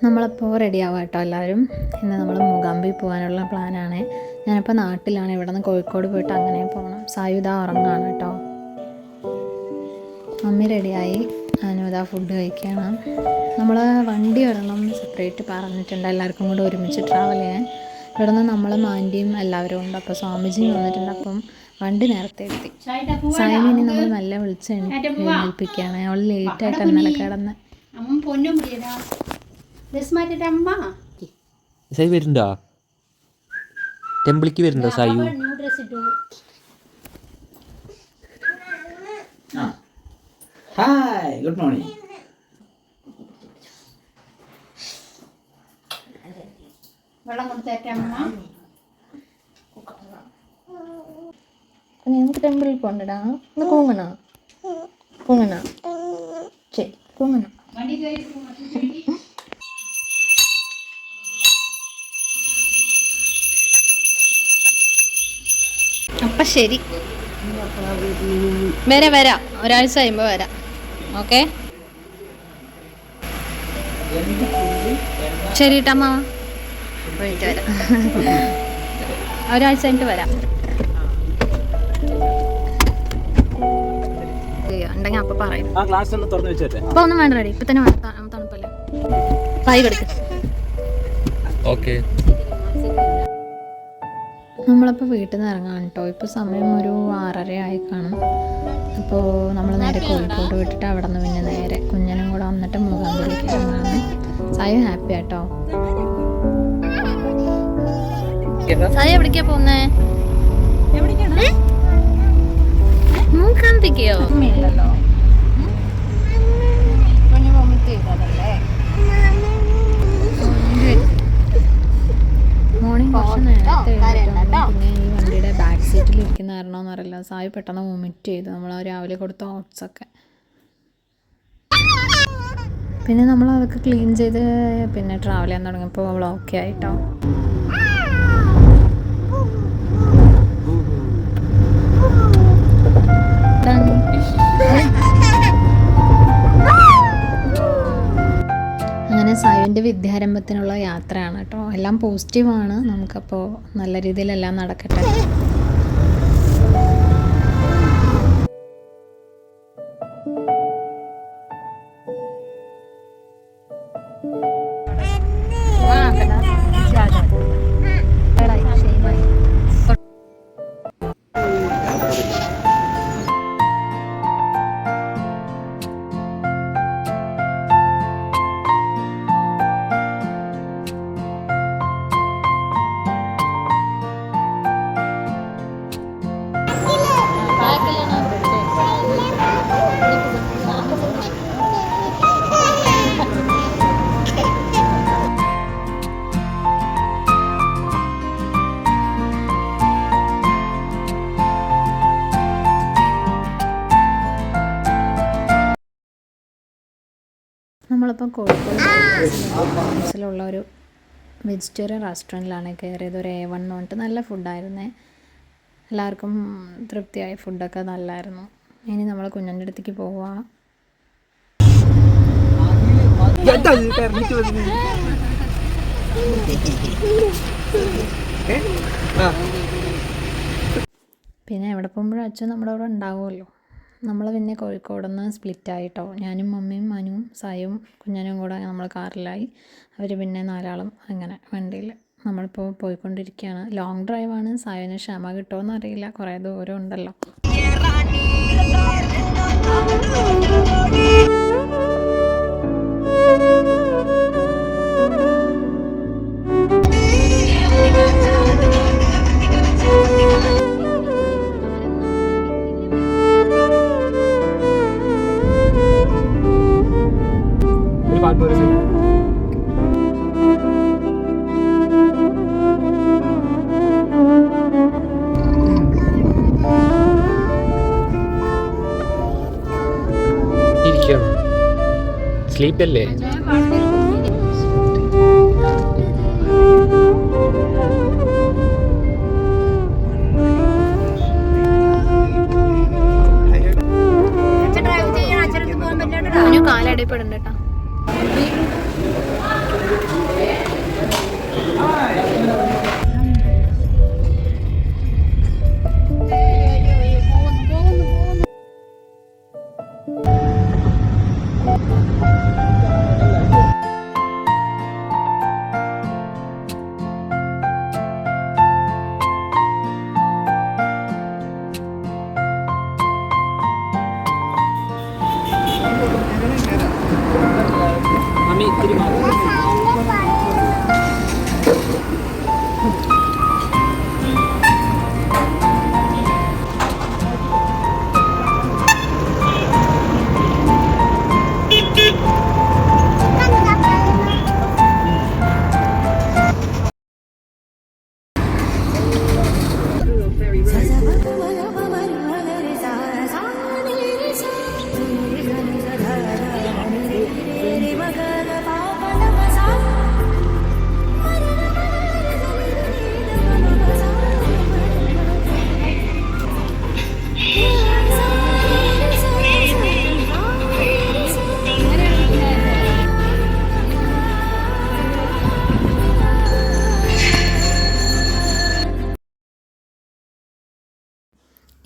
നമ്മളപ്പോൾ റെഡിയാവാം കേട്ടോ എല്ലാവരും. ഇന്ന് നമ്മൾ മൂകാംബി പോകാനുള്ള പ്ലാനാണ്. ഞാനിപ്പോൾ നാട്ടിലാണ്. ഇവിടെ നിന്ന് കോഴിക്കോട് പോയിട്ട് അങ്ങനെ പോകണം. സായുധ ഉറങ്ങാണ് കേട്ടോ. മമ്മി റെഡിയായി, അനുദ ഫുഡ് കഴിക്കണം. നമ്മൾ വണ്ടി വരണം സെപ്പറേറ്റ് പറഞ്ഞിട്ടുണ്ട്, എല്ലാവർക്കും കൂടെ ഒരുമിച്ച് ട്രാവൽ ചെയ്യാൻ. ഇവിടെ നിന്ന് നമ്മൾ മാൻഡിയും എല്ലാവരും ഉണ്ട്. അപ്പോൾ സ്വാമിജി വന്നിട്ടുണ്ട്. അപ്പം വണ്ടി നേരത്തെ എത്തി. സായിനെ ഇനി നമ്മൾ നല്ല വിളിച്ച് എഴുന്നേൽപ്പിക്കുകയാണ്. അവൾ ലേറ്റായിട്ട് ഇന്നലെ കിടന്ന്. വരുന്നുണ്ടോ? ടെമ്പിളിക്ക് വരുന്നുണ്ടോ സായു? Hi, good morning. വെള്ളം കൊടുത്തേക്കാം. നമുക്ക് ടെമ്പിളിൽ പോകണ്ടടാ. ഒന്ന് കൂങ്ങണ കൂങ്ങണ ശരി കൂങ്ങണ. അപ്പം ശരി, വരാം. ഒരാഴ്ച കഴിയുമ്പോൾ വരാം. ഓക്കെ ശരി കേട്ടമ്മ, പോയിട്ട് വരാം. ഒരാഴ്ച കഴിഞ്ഞിട്ട് വരാം. ഉണ്ടെങ്കിൽ അപ്പം പറയും. ഇപ്പൊ ഒന്നും വേണ്ട, റെഡി. ഇപ്പൊ തന്നെ തണുപ്പല്ലേ. കൈ കിടക്ക്. ഓക്കെ, നമ്മളപ്പോൾ വീട്ടിൽ നിന്ന് ഇറങ്ങാൻ കേട്ടോ. ഇപ്പോൾ സമയം ഒരു 6:30 ആയി കാണും. അപ്പോൾ നമ്മൾ നേരെ കോഴിക്കോട് വിട്ടിട്ട് അവിടെ നിന്ന് പിന്നെ നേരെ കുഞ്ഞനും കൂടെ വന്നിട്ട് മൂകാംബിയിലേക്ക് ഇറങ്ങാണ്. സായി ഹാപ്പി ആട്ടോ. സായി എവിടേക്കാ പോകുന്നേ? മൂകാംബിക്കയോ? ഇല്ലല്ലോ, മോർണിംഗ് കുറച്ച് നേരത്തെ എഴുന്നേറ്റ്. പിന്നെ ഈ വണ്ടിയുടെ ബാക്ക് സീറ്റിൽ ഇരിക്കുന്ന കാരണമെന്ന് അറിയില്ല, സായി പെട്ടെന്ന് വൊമിറ്റ് ചെയ്തു നമ്മൾ രാവിലെ കൊടുത്ത ഓട്സൊക്കെ. പിന്നെ നമ്മൾ അതൊക്കെ ക്ലീൻ ചെയ്ത് പിന്നെ ട്രാവൽ ചെയ്യാൻ തുടങ്ങിയപ്പോൾ അവൾ ഓക്കെ ആയിട്ടോ. അങ്ങനെ സായുവിൻ്റെ വിദ്യാരംഭത്തിനുള്ള യാത്രയാണ് കേട്ടോ. എല്ലാം പോസിറ്റീവാണ്. നമുക്കപ്പോൾ നല്ല രീതിയിലെല്ലാം നടക്കട്ടെ. നമ്മളിപ്പോൾ കോഴിക്കോട് ഒരു വെജിറ്റേറിയൻ റെസ്റ്റോറൻറ്റിലാണ് കയറിയത്. ഒരു A1 എന്ന് പറഞ്ഞിട്ട് നല്ല ഫുഡായിരുന്നേ. എല്ലാവർക്കും തൃപ്തിയായ ഫുഡൊക്കെ നല്ലായിരുന്നു. ഇനി നമ്മൾ കുഞ്ഞൻ്റെ അടുത്തേക്ക് പോവാം. പിന്നെ എവിടെ പോകുമ്പോഴും അച്ഛൻ നമ്മുടെ അവിടെ ഉണ്ടാവുമല്ലോ. നമ്മൾ പിന്നെ കോഴിക്കോട് നിന്ന് സ്പ്ലിറ്റായിട്ടോ. ഞാനും മമ്മിയും മനുവും സായും കുഞ്ഞനും കൂടെ നമ്മൾ കാറിലായി. അവർ പിന്നെ 4 ആളും അങ്ങനെ വണ്ടിയിൽ. നമ്മളിപ്പോൾ പോയിക്കൊണ്ടിരിക്കുകയാണ്. ലോങ് ഡ്രൈവാണ്. സായുവിന് ക്ഷമ കിട്ടുമോയെന്ന് അറിയില്ല, കുറേ ദൂരം ഉണ്ടല്ലോ. സ്ലീപ്പ് അല്ലേ? കാലടിപ്പെടണ്ട കേട്ടോ. മമ്മി ഇത്തിരി മാറി.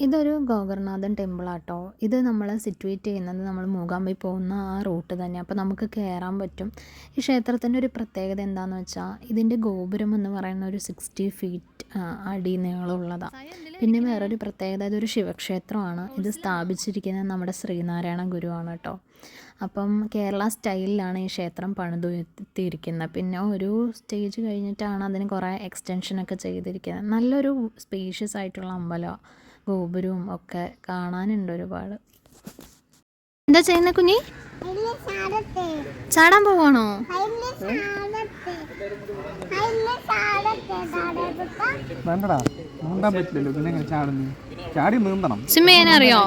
ഇതൊരു ഗോകർനാഥൻ ടെമ്പിളാട്ടോ. ഇത് നമ്മൾ സിറ്റുവേറ്റ് ചെയ്യുന്നത് നമ്മൾ മൂകാംബി പോകുന്ന ആ റൂട്ട് തന്നെ. അപ്പോൾ നമുക്ക് കയറാൻ പറ്റും. ഈ ക്ഷേത്രത്തിൻ്റെ ഒരു പ്രത്യേകത എന്താണെന്ന് വെച്ചാൽ ഇതിൻ്റെ ഗോപുരം എന്ന് പറയുന്ന ഒരു 60 ഫീറ്റ് അടി നീളമുള്ളതാണ്. പിന്നെ വേറൊരു പ്രത്യേകത, ഇതൊരു ശിവക്ഷേത്രമാണ്. ഇത് സ്ഥാപിച്ചിരിക്കുന്നത് നമ്മുടെ ശ്രീനാരായണ ഗുരുവാണ് കേട്ടോ. അപ്പം കേരള സ്റ്റൈലിലാണ് ഈ ക്ഷേത്രം പണിതുയർത്തിയിരിക്കുന്നത്. പിന്നെ ഒരു സ്റ്റേജ് കഴിഞ്ഞിട്ടാണ് അതിന് കുറേ എക്സ്റ്റൻഷനൊക്കെ ചെയ്തിരിക്കുന്നത്. നല്ലൊരു സ്പേഷ്യസ് ആയിട്ടുള്ള അമ്പലമാണ്. ഗോപുരവും ഒക്കെ കാണാനുണ്ട് ഒരുപാട്. എന്താ ചെയ്യുന്ന കുഞ്ഞി? ചാടാൻ പോവാണോ? വേണ്ടടാ, നീന്താൻ പറ്റില്ലല്ലോ. പിന്നെ എങ്ങനെ ചാടുന്നു? ചാടി നീന്തണം. സ്വിമ്മ് ചെയ്യാനറിയോ?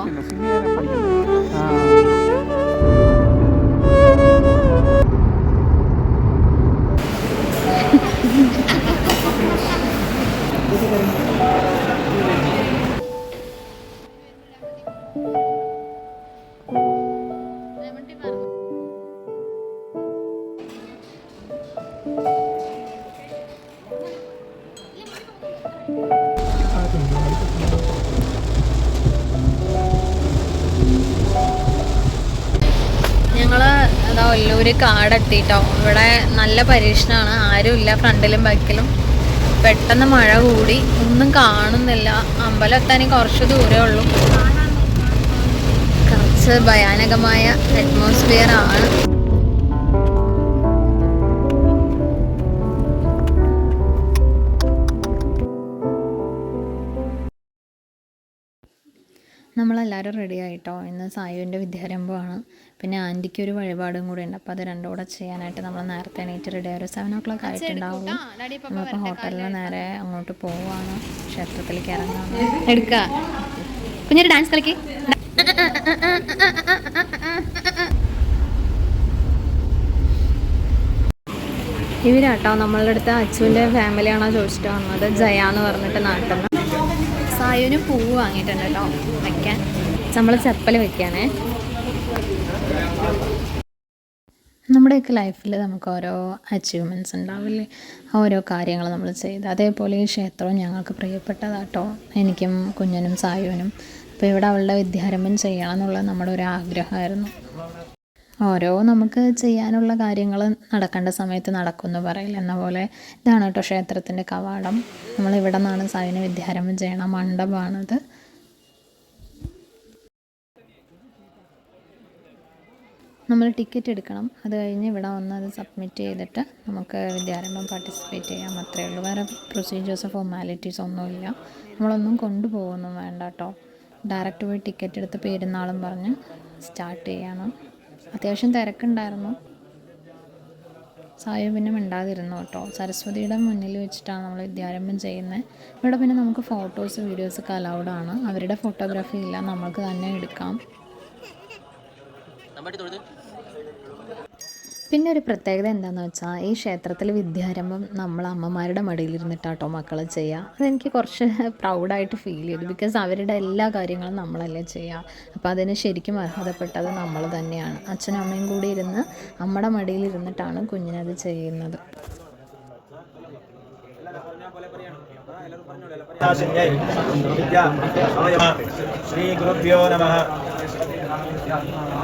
ഞങ്ങൾ അതാ ഒല്ലൂർ കാടെത്തിട്ടോ. ഇവിടെ നല്ല പരീക്ഷണമാണ്, ആരുമില്ല ഫ്രണ്ടിലും ബാക്കിലും. പെട്ടെന്ന് മഴ കൂടി, ഒന്നും കാണുന്നില്ല. അമ്പലം എത്താനും കുറച്ച് ദൂരമേ ഉള്ളൂ. കുറച്ച് ഭയാനകമായ അറ്റ്മോസ്ഫിയർ ആണ്. നമ്മളെല്ലാവരും റെഡി ആയിട്ടോ. ഇന്ന് സായുവിൻ്റെ വിദ്യാരംഭമാണ്. പിന്നെ ആൻറ്റിക്ക് ഒരു വഴിപാടും കൂടി ഉണ്ട്. അപ്പോൾ അത് രണ്ടും കൂടെ ചെയ്യാനായിട്ട് നമ്മൾ നേരത്തെ എണീറ്റ് റെഡി ആയി. ഒരു 7 o'clock ആയിട്ടുണ്ടാവുള്ളൂ. നമ്മളിപ്പോൾ ഹോട്ടലിൽ നേരെ അങ്ങോട്ട് പോവുകയാണ്, ക്ഷേത്രത്തിലേക്ക് ഇറങ്ങാൻ. എടുക്കുക കുഞ്ഞൊരു ഡാൻസ് കളിക്ക്. ഇവരാട്ടോ നമ്മളുടെ അടുത്ത് അച്ചുവിൻ്റെ ഫാമിലിയാണോ ചോദിച്ചിട്ട് വന്നത്. ജയ എന്ന് പറഞ്ഞിട്ട് നാട്ടിൽ നിന്ന്. സായുവിന് പൂവ് വാങ്ങിയിട്ടുണ്ട് കേട്ടോ വയ്ക്കാൻ. നമ്മൾ ചപ്പൽ വെക്കുകയാണേ. നമ്മുടെയൊക്കെ ലൈഫിൽ നമുക്ക് ഓരോ അച്ചീവ്മെൻറ്റ്സ് ഉണ്ടാവില്ലേ, ഓരോ കാര്യങ്ങൾ നമ്മൾ ചെയ്ത്. അതേപോലെ ഈ ക്ഷേത്രവും ഞങ്ങൾക്ക് പ്രിയപ്പെട്ടതാട്ടോ, എനിക്കും കുഞ്ഞനും സായുവിനും. അപ്പോൾ ഇവിടെ അവളുടെ വിദ്യാരംഭം ചെയ്യണം എന്നുള്ളത് നമ്മുടെ ഒരു ആഗ്രഹമായിരുന്നു. ഓരോ നമുക്ക് ചെയ്യാനുള്ള കാര്യങ്ങൾ നടക്കേണ്ട സമയത്ത് നടക്കുമെന്ന് പറയില്ല എന്ന പോലെ ഇതാണ് കേട്ടോ ക്ഷേത്രത്തിൻ്റെ കവാടം. നമ്മളിവിടെ നിന്നാണ് സായുവിനെ വിദ്യാരംഭം ചെയ്യണ മണ്ഡപമാണിത്. നമ്മൾ ടിക്കറ്റ് എടുക്കണം. അത് കഴിഞ്ഞ് ഇവിടെ വന്ന് അത് സബ്മിറ്റ് ചെയ്തിട്ട് നമുക്ക് വിദ്യാരംഭം പാർട്ടിസിപ്പേറ്റ് ചെയ്യാം. അത്രയേ ഉള്ളൂ. വേറെ പ്രൊസീജിയേഴ്സ് ഫോർമാലിറ്റീസ് ഒന്നുമില്ല. നമ്മളൊന്നും കൊണ്ടുപോകൊന്നും വേണ്ട കേട്ടോ. ഡയറക്റ്റ് പോയി ടിക്കറ്റ് എടുത്ത് പേരുന്നാളും പറഞ്ഞ് സ്റ്റാർട്ട് ചെയ്യണം. അത്യാവശ്യം തിരക്കുണ്ടായിരുന്നു. സായു പിന്നെ മിണ്ടാതിരുന്നു കേട്ടോ. സരസ്വതിയുടെ മുന്നിൽ വെച്ചിട്ടാണ് നമ്മൾ വിദ്യാരംഭം ചെയ്യുന്നത്. ഇവിടെ പിന്നെ നമുക്ക് ഫോട്ടോസ് വീഡിയോസൊക്കെ അലൗഡാണ്. അവരുടെ ഫോട്ടോഗ്രാഫി ഇല്ല, നമ്മൾക്ക് തന്നെ എടുക്കാം. പിന്നെ ഒരു പ്രത്യേകത എന്താണെന്ന് വെച്ചാൽ ഈ ക്ഷേത്രത്തിൽ വിദ്യാരംഭം നമ്മൾ അമ്മമാരുടെ മടിയിലിരുന്നിട്ടാട്ടോ മക്കൾ ചെയ്യുക. അതെനിക്ക് കുറച്ച് പ്രൗഡായിട്ട് ഫീൽ ചെയ്തു. ബിക്കോസ് അവരുടെ എല്ലാ കാര്യങ്ങളും നമ്മളല്ലേ ചെയ്യുക. അപ്പോൾ അതിന് ശരിക്കും അർഹതപ്പെട്ടത് നമ്മൾ തന്നെയാണ്. അച്ഛനും അമ്മയും കൂടി ഇരുന്ന് നമ്മുടെ മടിയിലിരുന്നിട്ടാണ് കുഞ്ഞിനത് ചെയ്യുന്നത്. ശ്രീ ഗുരുഭ്യോ നമഃ.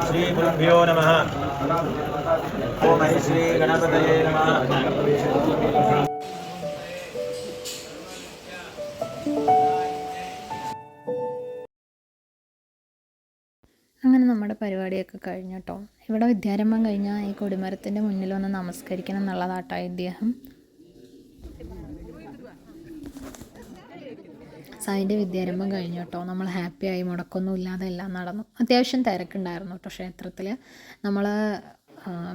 ശ്രീ ഗുരുഭ്യോ നമഃ. ഓം ശ്രീ ഗണപതയേ നമഃ. അങ്ങനെ നമ്മുടെ പരിപാടിയൊക്കെ കഴിഞ്ഞു കേട്ടോ. ഇവിടെ വിദ്യാരംഭം കഴിഞ്ഞാൽ ഈ കൊടിമരത്തിൻ്റെ മുന്നിൽ വന്ന് നമസ്കരിക്കണം എന്നുള്ളതാട്ടോ ഐതിഹ്യം. സായിൻ്റെ വിദ്യാരംഭം കഴിഞ്ഞു കേട്ടോ. നമ്മൾ ഹാപ്പിയായി, മുടക്കൊന്നും ഇല്ലാതെ എല്ലാം നടന്നു. അത്യാവശ്യം തിരക്കുണ്ടായിരുന്നു കേട്ടോ ക്ഷേത്രത്തിൽ. നമ്മൾ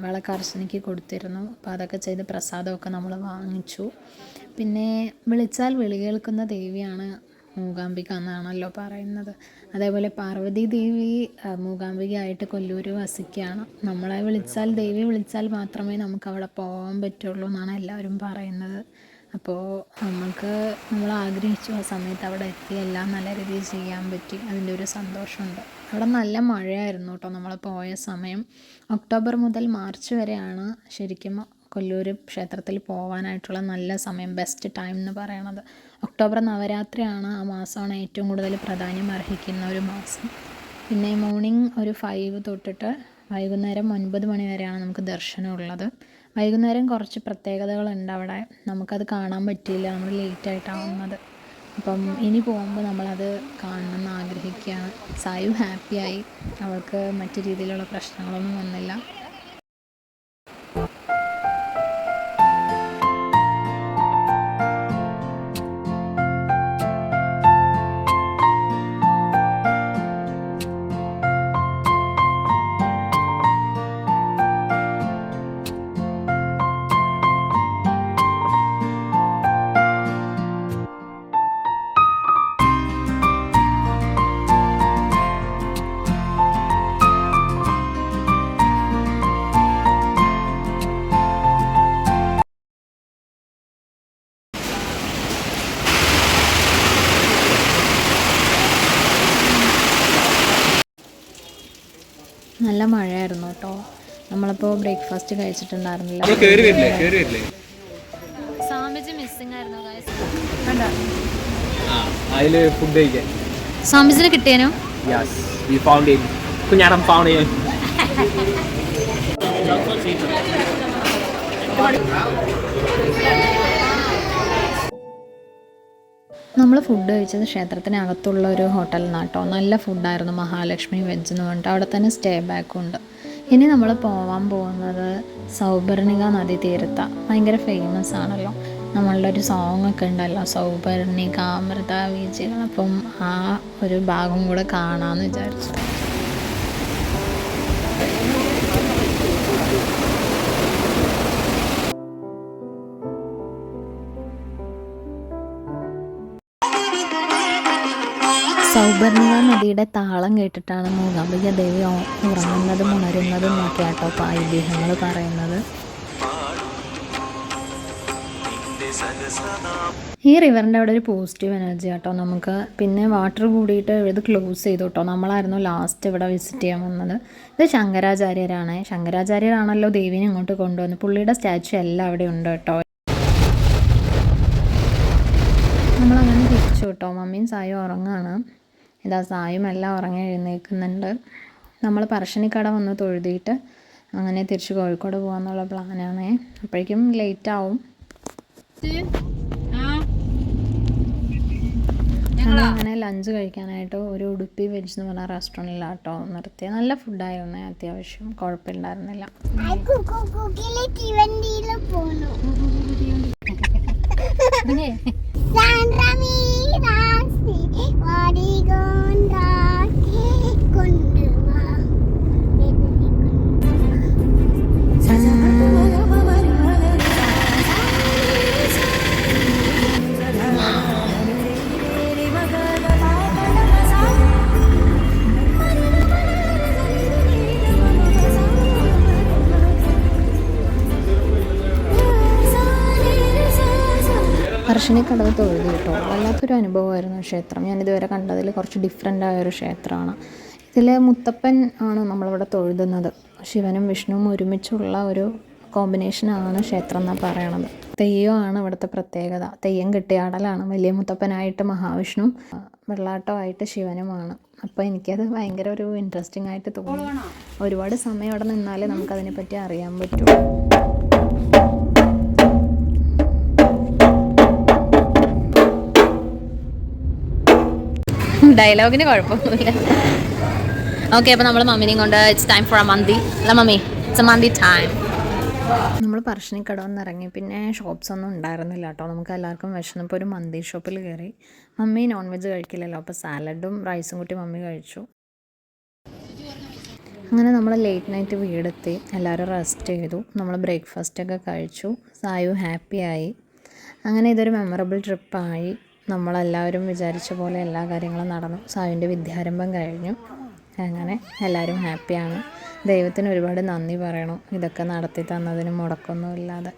വിളക്കർച്ചനയ്ക്ക് കൊടുത്തിരുന്നു. അപ്പോൾ അതൊക്കെ ചെയ്ത് പ്രസാദമൊക്കെ നമ്മൾ വാങ്ങിച്ചു. പിന്നെ വിളിച്ചാൽ വിളി കേൾക്കുന്ന ദേവിയാണ് മൂകാംബിക എന്നാണല്ലോ പറയുന്നത്. അതേപോലെ പാർവതി ദേവി മൂകാംബികയായിട്ട് കൊല്ലൂർ വസിക്കുകയാണ്. നമ്മളെ വിളിച്ചാൽ, ദേവി വിളിച്ചാൽ മാത്രമേ നമുക്ക് അവിടെ പോകാൻ പറ്റുള്ളൂ എന്നാണ് എല്ലാവരും പറയുന്നത്. അപ്പോൾ നമ്മൾ ആഗ്രഹിച്ചു ആ സമയത്ത് അവിടെ എത്തി എല്ലാം നല്ല രീതിയിൽ ചെയ്യാൻ പറ്റി. അതിൻ്റെ ഒരു സന്തോഷമുണ്ട്. അവിടെ നല്ല മഴയായിരുന്നു കേട്ടോ നമ്മൾ പോയ സമയം. ഒക്ടോബർ മുതൽ മാർച്ച് വരെയാണ് ശരിക്കും കൊല്ലൂർ ക്ഷേത്രത്തിൽ പോകാനായിട്ടുള്ള നല്ല സമയം, ബെസ്റ്റ് ടൈം എന്ന് പറയണത്. ഒക്ടോബർ നവരാത്രിയാണ്, ആ മാസമാണ് ഏറ്റവും കൂടുതൽ പ്രാധാന്യം അർഹിക്കുന്ന ഒരു മാസം. പിന്നെ മോർണിംഗ് ഒരു 5 തൊട്ടിട്ട് വൈകുന്നേരം 9 മണി വരെയാണ് നമുക്ക് ദർശനമുള്ളത്. വൈകുന്നേരം കുറച്ച് പ്രത്യേകതകളുണ്ട് അവിടെ, നമുക്കത് കാണാൻ പറ്റിയില്ല, നമ്മൾ ലേറ്റായിട്ടാണ് വന്നത്. അപ്പം ഇനി പോകുമ്പോൾ നമ്മളത് കാണണമെന്ന് ആഗ്രഹിക്കുകയാണ്. സായു ഹാപ്പിയായി, അവൾക്ക് മറ്റു രീതിയിലുള്ള പ്രശ്നങ്ങളൊന്നും വന്നില്ല. നല്ല മഴയായിരുന്നു കേട്ടോ. നമ്മളിപ്പോൾ ബ്രേക്ക്ഫാസ്റ്റ് കഴിച്ചിട്ടുണ്ടായിരുന്നില്ല. സ്വാമിജി മിസ്സിംഗ് ആയിരുന്നു അതില് ഫുഡ് കഴിക്കാൻ. സ്വാമിജിനെ കിട്ടിയാനോ? കുഞ്ഞാടം ഫൗണ്ട് ചെയ്യാൻ. നമ്മൾ ഫുഡ് കഴിച്ചത് ക്ഷേത്രത്തിനകത്തുള്ള ഒരു ഹോട്ടലിൽ നിന്നാണ് കേട്ടോ. നല്ല ഫുഡായിരുന്നു. മഹാലക്ഷ്മി വെജ് എന്ന് പറഞ്ഞിട്ട് അവിടെ തന്നെ സ്റ്റേ ബാക്കും ഉണ്ട്. ഇനി നമ്മൾ പോകാൻ പോകുന്നത് സൗപർണിക നദി തീരത്താണ്. ഭയങ്കര ഫേമസ് ആണല്ലോ. നമ്മളുടെ ഒരു സോങ് ഒക്കെ ഉണ്ടല്ലോ, സൗപർണിക അമൃത വീജികൾ. അപ്പം ആ ഒരു ഭാഗം കൂടെ കാണാമെന്ന് വിചാരിച്ചു. സൗപർണിക നദിയുടെ താളം കേട്ടിട്ടാണ് മൂകാംബിക ദേവി ഉറങ്ങുന്നതും ഉണരുന്നതും എന്നൊക്കെ ആട്ടോ ഐതിഹ്യങ്ങൾ പറയുന്നത്. ഈ റിവറിൻ്റെ അവിടെ ഒരു പോസിറ്റീവ് എനർജി ആട്ടോ നമുക്ക്. പിന്നെ വാട്ടർ കൂടിയിട്ട് ഇത് ക്ലോസ് ചെയ്തു കേട്ടോ. നമ്മളായിരുന്നു ലാസ്റ്റ് ഇവിടെ വിസിറ്റ് ചെയ്യാൻ വന്നത്. ഇത് ശങ്കരാചാര്യരാണ്. ശങ്കരാചാര്യരാണല്ലോ ദേവീനെ ഇങ്ങോട്ട് കൊണ്ടുവന്നത്. പുള്ളിയുടെ സ്റ്റാച്ചു എല്ലാം അവിടെ ഉണ്ട് കേട്ടോ. നമ്മളങ്ങനെ തിരിച്ചു കേട്ടോ. മമ്മിയും സായും ഉറങ്ങാണ്. ഇതാ സായും എല്ലാം ഉറങ്ങി എഴുന്നേൽക്കുന്നുണ്ട്. നമ്മൾ പറശ്ശിനിക്കട വന്ന് തൊഴുതിയിട്ട് അങ്ങനെ തിരിച്ച് കോഴിക്കോട് പോകാമെന്നുള്ള പ്ലാനാണ്. അപ്പോഴേക്കും ലേറ്റ് ആവും. അങ്ങനെ ലഞ്ച് കഴിക്കാനായിട്ട് ഒരു ഉടുപ്പി വെജ് എന്ന് പറഞ്ഞ റെസ്റ്റോറൻറ്റിലാട്ടോ നിർത്തിയത്. നല്ല ഫുഡായിരുന്നു, അത്യാവശ്യം കുഴപ്പമില്ലായിരുന്നില്ല. പറശ്ശിനിക്കടവ് തൊഴുത് കേട്ടോ. വല്ലാത്തൊരു അനുഭവമായിരുന്നു ക്ഷേത്രം. ഞാനിതുവരെ കണ്ടതിൽ കുറച്ച് ഡിഫറെൻ്റ് ആയൊരു ക്ഷേത്രമാണ്. ഇതിൽ മുത്തപ്പൻ ആണ് നമ്മളിവിടെ തൊഴുതുന്നത്. ശിവനും വിഷ്ണുവും ഒരുമിച്ചുള്ള ഒരു കോമ്പിനേഷനാണ് ക്ഷേത്രം എന്നാണ് പറയണത്. തെയ്യമാണ് ഇവിടുത്തെ പ്രത്യേകത. തെയ്യം കെട്ടിയാടലാണ്. വലിയ മുത്തപ്പനായിട്ട് മഹാവിഷ്ണു, വെള്ളാട്ടമായിട്ട് ശിവനുമാണ്. അപ്പോൾ എനിക്കത് ഭയങ്കര ഒരു ഇൻട്രസ്റ്റിംഗ് ആയിട്ട് തോന്നി. ഒരുപാട് സമയം അവിടെ നിന്നാലേ നമുക്കതിനെപ്പറ്റി അറിയാൻ പറ്റും. ഡയലോഗിന് കുഴപ്പമൊന്നുമില്ല. ഓക്കെ, അപ്പോൾ നമ്മൾ മമ്മിനെയും കൊണ്ട് ഇറ്റ്സ് ടൈം ഫോർ എ മന്തി. അല്ല mummy, it's A mandi time. നമ്മൾ പറശ്ശിനിക്കടവിൽ നിന്ന് ഇറങ്ങി. പിന്നെ ഷോപ്സ് ഒന്നും ഉണ്ടായിരുന്നില്ല കേട്ടോ. നമുക്ക് എല്ലാവർക്കും വിശന്നപ്പോൾ ഒരു മന്തി ഷോപ്പിൽ കയറി. മമ്മി നോൺ വെജ് കഴിക്കില്ലല്ലോ, അപ്പോൾ സാലഡും റൈസും കൂട്ടി മമ്മി കഴിച്ചു. അങ്ങനെ നമ്മൾ ലേറ്റ് നൈറ്റ് വീടെത്തി. എല്ലാവരും റെസ്റ്റ് ചെയ്തു. നമ്മൾ ബ്രേക്ക്ഫാസ്റ്റൊക്കെ കഴിച്ചു. സായു ഹാപ്പിയായി. അങ്ങനെ ഇതൊരു മെമ്മറബിൾ ട്രിപ്പായി. നമ്മളെല്ലാവരും വിചാരിച്ച പോലെ എല്ലാ കാര്യങ്ങളും നടന്നു. സായുവിൻ്റെ വിദ്യാരംഭം കഴിഞ്ഞു. അങ്ങനെ എല്ലാവരും ഹാപ്പിയാണ്. ദൈവത്തിന് ഒരുപാട് നന്ദി പറയണം, ഇതൊക്കെ നടത്തി തന്നതിന് മുടക്കമൊന്നുമില്ലാതെ.